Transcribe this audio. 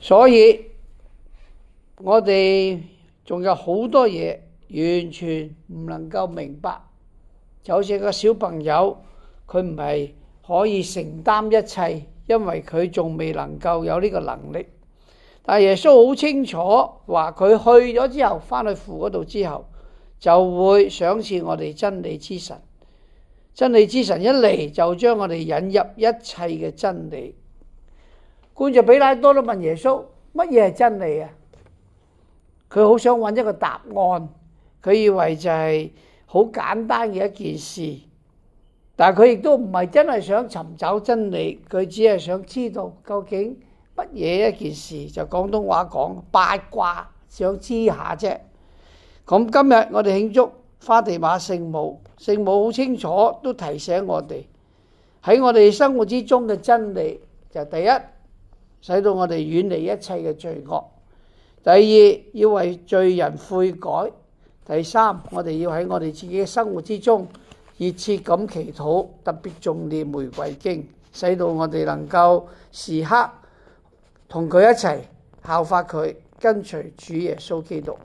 所以我哋仲有好多嘢完全唔能夠明白，就好似個小朋友，佢唔係可以承擔一切，因為佢仲未能夠有呢個能力。但係耶穌好清楚話，佢去咗之後，翻去父嗰度之後，就會賞賜我哋真理之神。真理之神一嚟，就將我哋引入一切嘅真理。冠著比拉多都問耶穌：乜嘢係真理啊？佢好想揾一個答案，佢以為就係好簡單嘅一件事，但係佢亦都唔係真係想尋找真理，佢只係想知道究竟乜嘢一件事，就廣東話講八卦，想知下啫。咁今日我哋慶祝花地瑪聖母，聖母好清楚都提醒我哋喺我哋生活之中嘅真理，就第一，使到我哋遠離一切嘅罪惡；第二，要為罪人悔改；第三，我哋要喺我哋自己嘅生活之中熱切咁祈禱，特別重念玫瑰經，使到我哋能夠時刻同佢一齊效法佢，跟隨主耶穌基督。